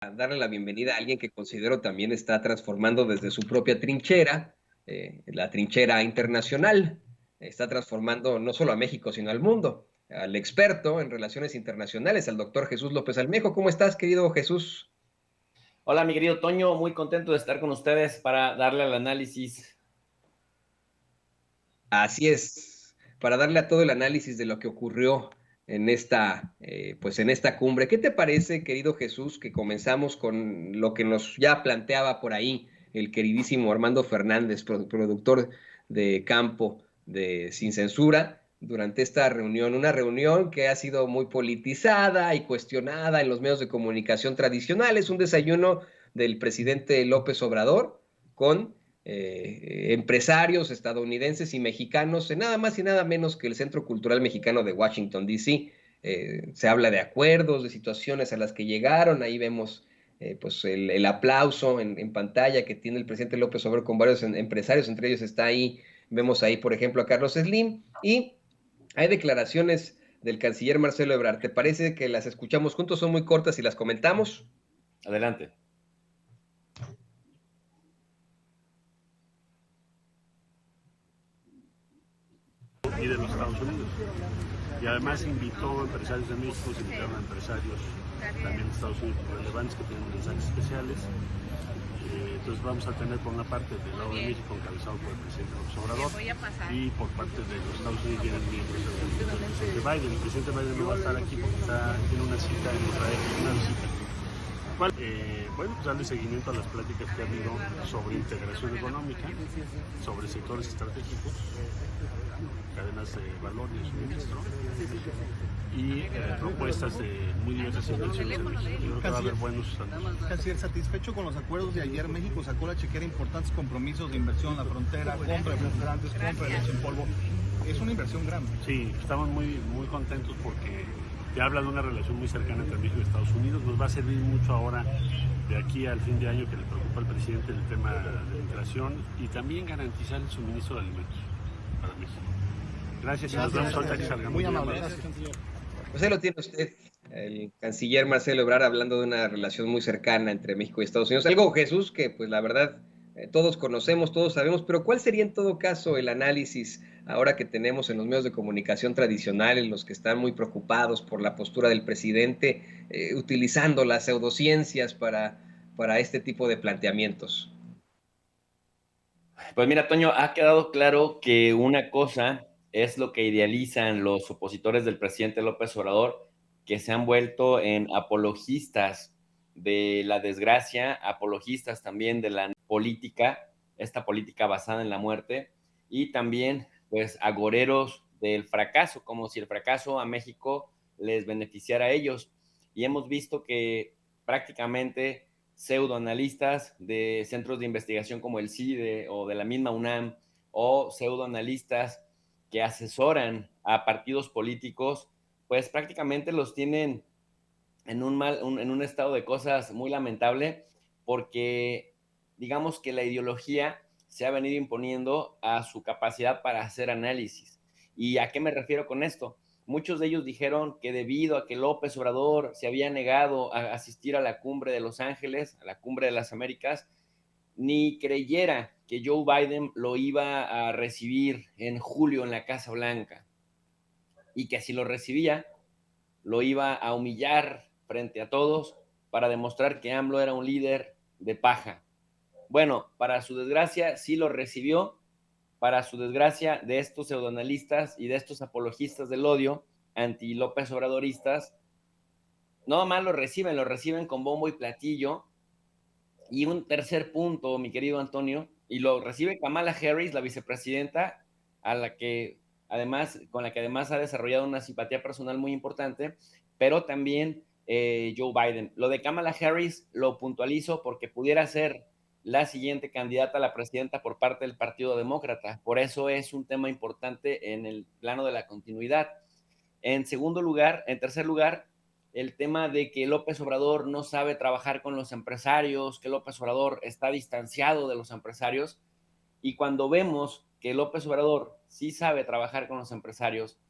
Darle la bienvenida a alguien que considero también está transformando desde su propia trinchera, la trinchera internacional. Está transformando no solo a México, sino al mundo. Al experto en relaciones internacionales, al doctor Jesús López Almejo. ¿Cómo estás, querido Jesús? Hola, mi querido Toño, muy contento de estar con ustedes para darle al análisis. Así es, para darle a todo el análisis de lo que ocurrió en esta cumbre. ¿Qué te parece, querido Jesús, que comenzamos con lo que nos ya planteaba por ahí el queridísimo Armando Fernández, productor de campo de Sin Censura, durante esta reunión? Una reunión que ha sido muy politizada y cuestionada en los medios de comunicación tradicionales, un desayuno del presidente López Obrador con empresarios estadounidenses y mexicanos, nada más y nada menos que el Centro Cultural Mexicano de Washington, D.C. Se habla de acuerdos, de situaciones a las que llegaron. Ahí vemos pues el aplauso en pantalla que tiene el presidente López Obrador con varios empresarios, entre ellos está ahí, vemos ahí, por ejemplo, a Carlos Slim, y hay declaraciones del canciller Marcelo Ebrard. ¿Te parece que las escuchamos juntos? Son muy cortas y las comentamos. Adelante. Y de los Estados Unidos. Y además invitó a empresarios de México, se invitaron a empresarios también de Estados Unidos relevantes que tienen mensajes especiales. Entonces vamos a tener por una parte del lado de México encabezado por el presidente López Obrador y por parte de los Estados Unidos vienen miembros del presidente Biden. El presidente Biden no va a estar aquí porque tiene una cita en Israel, una visita. Bueno, pues darle seguimiento a las pláticas que ha habido sobre integración económica, sobre sectores estratégicos, cadenas de valor y de suministro y propuestas de muy diversas inversiones en México. Yo creo que va a haber buenos anuncios. Canciller, satisfecho con los acuerdos de ayer. México sacó la chequera importantes compromisos de inversión en la frontera, compra de refrigerantes, compra de leche en polvo. Es una inversión grande. Sí, estamos muy contentos porque te habla de una relación muy cercana entre México y Estados Unidos. Nos va a servir mucho ahora de aquí al fin de año que le preocupa al presidente el tema de la inflación y también garantizar el suministro de alimentos para México. Gracias y nos vemos ahorita que salgamos. Muy amable. Gracias, canciller. Pues ahí lo tiene usted, el canciller Marcelo Ebrard, hablando de una relación muy cercana entre México y Estados Unidos. Algo, Jesús, que pues la verdad todos conocemos, todos sabemos, pero ¿cuál sería en todo caso el análisis ahora que tenemos en los medios de comunicación tradicionales, los que están muy preocupados por la postura del presidente, utilizando las pseudociencias para este tipo de planteamientos? Pues mira, Toño, ha quedado claro que una cosa es lo que idealizan los opositores del presidente López Obrador, que se han vuelto en apologistas de la desgracia, apologistas también de la política, esta política basada en la muerte, y también pues agoreros del fracaso, como si el fracaso a México les beneficiara a ellos. Y hemos visto que prácticamente pseudoanalistas de centros de investigación como el CIDE o de la misma UNAM, o pseudoanalistas que asesoran a partidos políticos, pues prácticamente los tienen en un estado de cosas muy lamentable, porque digamos que la ideología se ha venido imponiendo a su capacidad para hacer análisis. ¿Y a qué me refiero con esto? Muchos de ellos dijeron que debido a que López Obrador se había negado a asistir a la cumbre de Los Ángeles, a la cumbre de las Américas, ni creyera que Joe Biden lo iba a recibir en julio en la Casa Blanca, y que si lo recibía, lo iba a humillar frente a todos para demostrar que AMLO era un líder de paja. Bueno, para su desgracia, sí lo recibió. Para su desgracia, de estos pseudoanalistas y de estos apologistas del odio anti-López Obradoristas, no más lo reciben con bombo y platillo. Y un tercer punto, mi querido Antonio, y lo recibe Kamala Harris, la vicepresidenta, a la que además, con la que además ha desarrollado una simpatía personal muy importante, pero también Joe Biden. Lo de Kamala Harris lo puntualizo porque pudiera ser la siguiente candidata a la presidenta por parte del Partido Demócrata. Por eso es un tema importante en el plano de la continuidad. En tercer lugar, el tema de que López Obrador no sabe trabajar con los empresarios, que López Obrador está distanciado de los empresarios, y cuando vemos que López Obrador sí sabe trabajar con los empresarios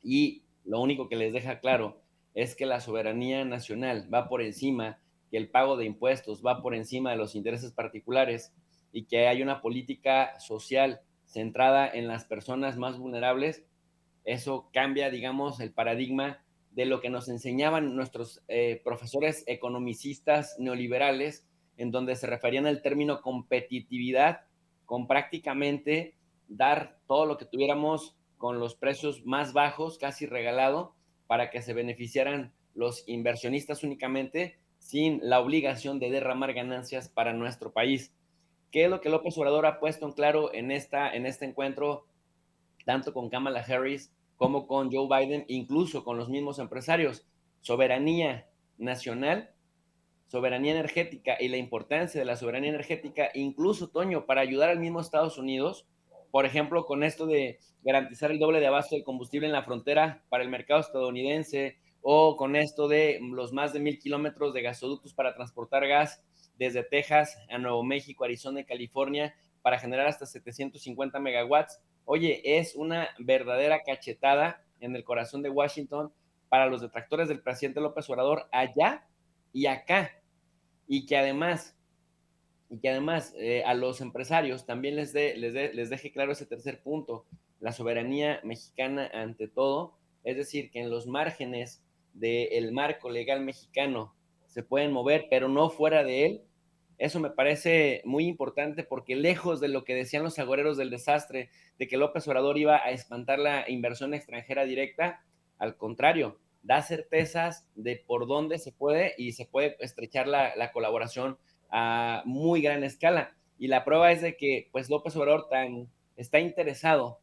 y lo único que les deja claro es que la soberanía nacional va por encima que el pago de impuestos va por encima de los intereses particulares y que hay una política social centrada en las personas más vulnerables, eso cambia, digamos, el paradigma de lo que nos enseñaban nuestros profesores economicistas neoliberales, en donde se referían al término competitividad, con prácticamente dar todo lo que tuviéramos con los precios más bajos, casi regalado, para que se beneficiaran los inversionistas únicamente, sin la obligación de derramar ganancias para nuestro país. ¿Qué es lo que López Obrador ha puesto en claro en este encuentro, tanto con Kamala Harris como con Joe Biden, incluso con los mismos empresarios? Soberanía nacional, soberanía energética y la importancia de la soberanía energética, incluso, Toño, para ayudar al mismo Estados Unidos, por ejemplo, con esto de garantizar el doble de abasto de combustible en la frontera para el mercado estadounidense, o con esto de los más de 1,000 kilómetros de gasoductos para transportar gas desde Texas a Nuevo México, Arizona y California para generar hasta 750 megawatts. Oye, es una verdadera cachetada en el corazón de Washington para los detractores del presidente López Obrador allá y acá. Y que además a los empresarios también les deje claro ese tercer punto, la soberanía mexicana ante todo, es decir, que en los márgenes del marco legal mexicano se pueden mover, pero no fuera de él. Eso me parece muy importante, porque lejos de lo que decían los agoreros del desastre, de que López Obrador iba a espantar la inversión extranjera directa, al contrario, da certezas de por dónde se puede, y se puede estrechar la colaboración a muy gran escala. Y la prueba es de que pues López Obrador está interesado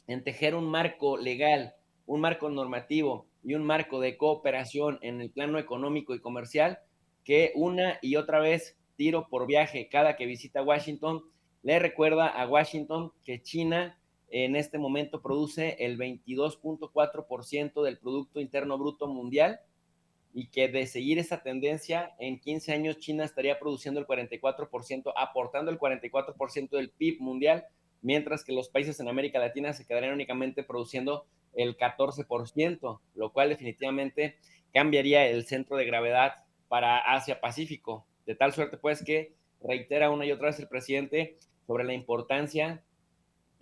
en tejer un marco legal, un marco normativo y un marco de cooperación en el plano económico y comercial, que una y otra vez, tiro por viaje, cada que visita Washington, le recuerda a Washington que China en este momento produce el 22.4% del Producto Interno Bruto Mundial, y que de seguir esa tendencia, en 15 años China estaría produciendo el 44%, aportando el 44% del PIB mundial, mientras que los países en América Latina se quedarían únicamente produciendo el 14%, lo cual definitivamente cambiaría el centro de gravedad para Asia-Pacífico, de tal suerte pues que reitera una y otra vez el presidente sobre la importancia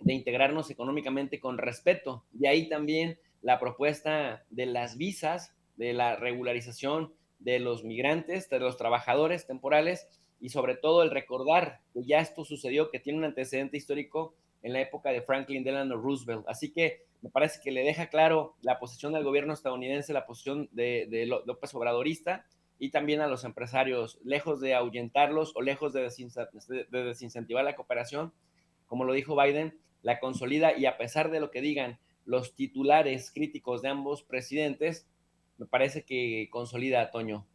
de integrarnos económicamente con respeto. Y ahí también la propuesta de las visas, de la regularización de los migrantes, de los trabajadores temporales, y sobre todo el recordar que ya esto sucedió, que tiene un antecedente histórico en la época de Franklin Delano Roosevelt. Así que me parece que le deja claro la posición del gobierno estadounidense, la posición de López Obradorista, y también a los empresarios, lejos de ahuyentarlos o lejos de desincentivar la cooperación, como lo dijo Biden, la consolida. Y a pesar de lo que digan los titulares críticos de ambos presidentes, me parece que consolida a Toño.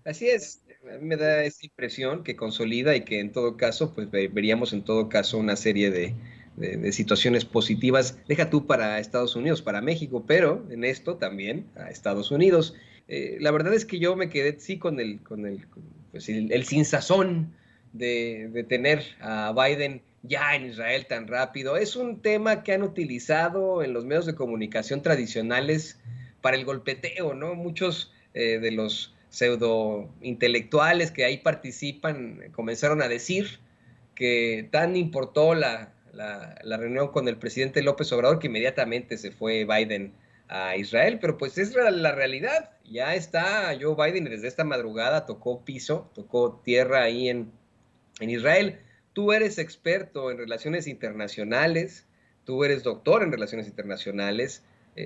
Así es, a mí me da esa impresión que consolida, y que en todo caso, pues veríamos en todo caso una serie de situaciones positivas, deja tú para Estados Unidos, para México, pero en esto también a Estados Unidos. La verdad es que yo me quedé sí con el sinsazón de tener a Biden ya en Israel tan rápido. Es un tema que han utilizado en los medios de comunicación tradicionales para el golpeteo, ¿no? Muchos de los pseudo intelectuales que ahí participan comenzaron a decir que tan importó la reunión con el presidente López Obrador que inmediatamente se fue Biden a Israel, pero pues es la realidad. Ya está Joe Biden, y desde esta madrugada tocó piso, tocó tierra ahí en Israel. Tú eres experto en relaciones internacionales, tú eres doctor en relaciones internacionales.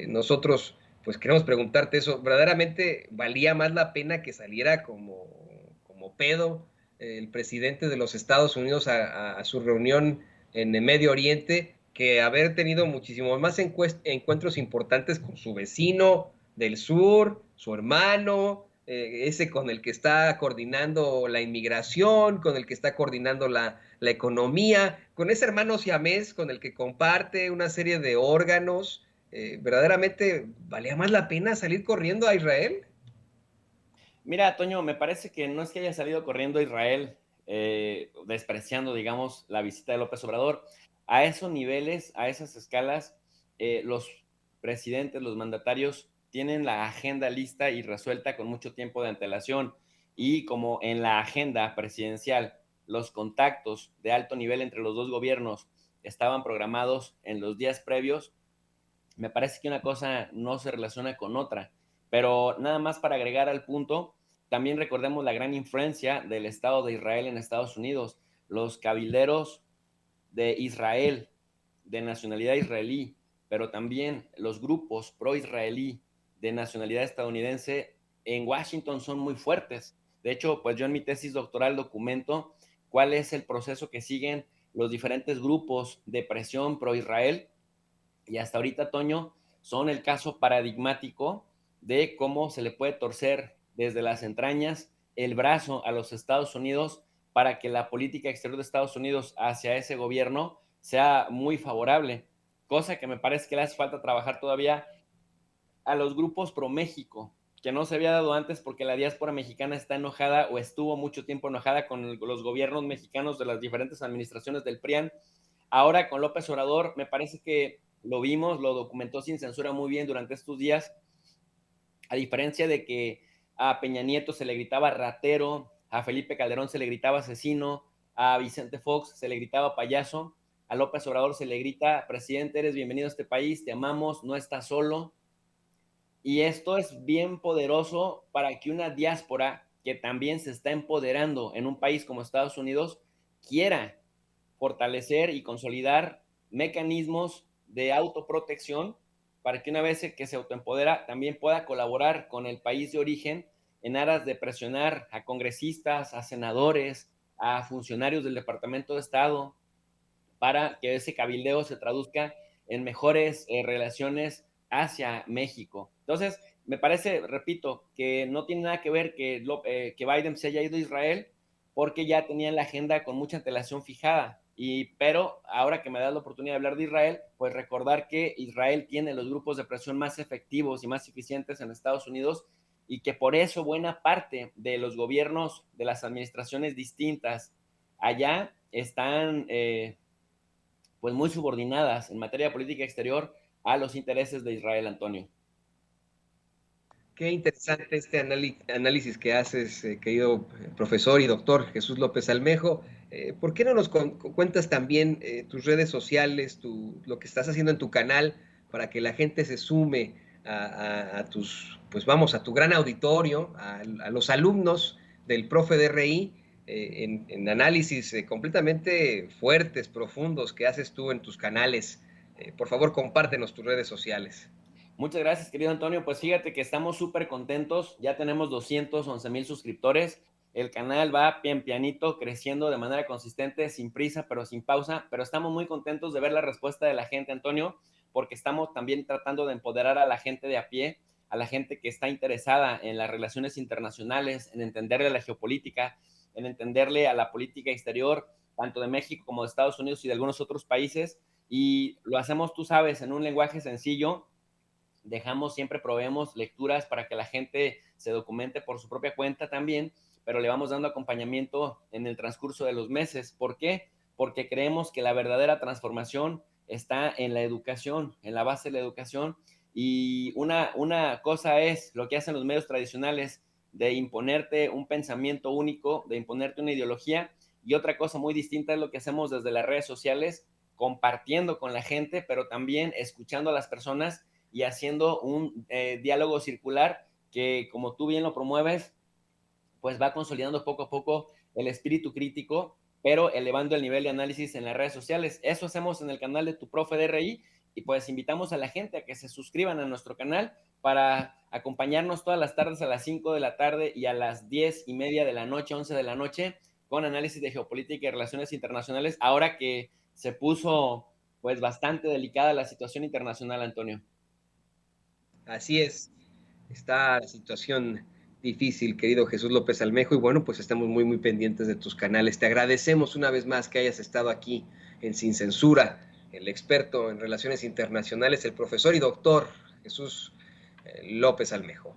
Nosotros pues queremos preguntarte eso. ¿Verdaderamente valía más la pena que saliera como pedo el presidente de los Estados Unidos a su reunión en el Medio Oriente, que haber tenido muchísimos más encuentros importantes con su vecino del sur, su hermano, ese con el que está coordinando la inmigración, con el que está coordinando la economía, con ese hermano siamés con el que comparte una serie de órganos? ¿Verdaderamente valía más la pena salir corriendo a Israel? Mira, Toño, me parece que no es que haya salido corriendo a Israel, despreciando, digamos, la visita de López Obrador. A esos niveles, a esas escalas, los presidentes, los mandatarios, tienen la agenda lista y resuelta con mucho tiempo de antelación. y como en la agenda presidencial los contactos de alto nivel entre los dos gobiernos estaban programados en los días previos, me parece que una cosa no se relaciona con otra. Pero nada más para agregar al punto, también recordemos la gran influencia del Estado de Israel en Estados Unidos. Los cabilderos de Israel, de nacionalidad israelí, pero también los grupos pro-israelí de nacionalidad estadounidense en Washington son muy fuertes. De hecho, pues yo en mi tesis doctoral documento cuál es el proceso que siguen los diferentes grupos de presión pro-Israel, y hasta ahorita, Toño, son el caso paradigmático de cómo se le puede torcer desde las entrañas el brazo a los Estados Unidos para que la política exterior de Estados Unidos hacia ese gobierno sea muy favorable, cosa que me parece que le hace falta trabajar todavía a los grupos pro México, que no se había dado antes porque la diáspora mexicana está enojada o estuvo mucho tiempo enojada con los gobiernos mexicanos de las diferentes administraciones del PRIAN. Ahora con López Obrador me parece que lo vimos, lo documentó sin censura muy bien durante estos días, a diferencia de que a Peña Nieto se le gritaba ratero, a Felipe Calderón se le gritaba asesino, a Vicente Fox se le gritaba payaso, a López Obrador se le grita, presidente, eres bienvenido a este país, te amamos, no estás solo. Y esto es bien poderoso para que una diáspora que también se está empoderando en un país como Estados Unidos quiera fortalecer y consolidar mecanismos de autoprotección para que una vez que se autoempodera también pueda colaborar con el país de origen en aras de presionar a congresistas, a senadores, a funcionarios del Departamento de Estado para que ese cabildeo se traduzca en mejores relaciones hacia México. Entonces, me parece, repito, que no tiene nada que ver que Biden se haya ido a Israel porque ya tenían la agenda con mucha antelación fijada. Pero ahora que me das la oportunidad de hablar de Israel, pues recordar que Israel tiene los grupos de presión más efectivos y más eficientes en Estados Unidos y que por eso buena parte de los gobiernos de las administraciones distintas allá están pues muy subordinadas en materia de política exterior a los intereses de Israel, Antonio. Qué interesante este análisis que haces, querido profesor y doctor Jesús López Almejo. ¿Por qué no nos cuentas también tus redes sociales, lo que estás haciendo en tu canal para que la gente se sume a tus, pues vamos, a tu gran auditorio, a los alumnos del profe de RI, en análisis completamente fuertes, profundos que haces tú en tus canales? Por favor, compártenos tus redes sociales. Muchas gracias, querido Antonio. Pues fíjate que estamos súper contentos. Ya tenemos 211,000 suscriptores. El canal va pianito creciendo de manera consistente, sin prisa, pero sin pausa. Pero estamos muy contentos de ver la respuesta de la gente, Antonio, porque estamos también tratando de empoderar a la gente de a pie, a la gente que está interesada en las relaciones internacionales, en entenderle la geopolítica, en entenderle a la política exterior, tanto de México como de Estados Unidos y de algunos otros países. Y lo hacemos, tú sabes, en un lenguaje sencillo. Siempre proveemos lecturas para que la gente se documente por su propia cuenta también, pero le vamos dando acompañamiento en el transcurso de los meses. ¿Por qué? Porque creemos que la verdadera transformación está en la educación, en la base de la educación. Y una cosa es lo que hacen los medios tradicionales de imponerte un pensamiento único, de imponerte una ideología, y otra cosa muy distinta es lo que hacemos desde las redes sociales, compartiendo con la gente, pero también escuchando a las personas y haciendo un diálogo circular que, como tú bien lo promueves, pues va consolidando poco a poco el espíritu crítico, pero elevando el nivel de análisis en las redes sociales. Eso hacemos en el canal de Tu Profe de RI, y pues invitamos a la gente a que se suscriban a nuestro canal para acompañarnos todas las tardes a las 5 de la tarde y a las 10:30 de la noche, 11 de la noche, con análisis de geopolítica y relaciones internacionales, ahora que se puso pues bastante delicada la situación internacional, Antonio. Así es, está la situación difícil, querido Jesús López Almejo, y bueno, pues estamos muy, muy pendientes de tus canales. Te agradecemos una vez más que hayas estado aquí en Sin Censura, el experto en relaciones internacionales, el profesor y doctor Jesús López Almejo.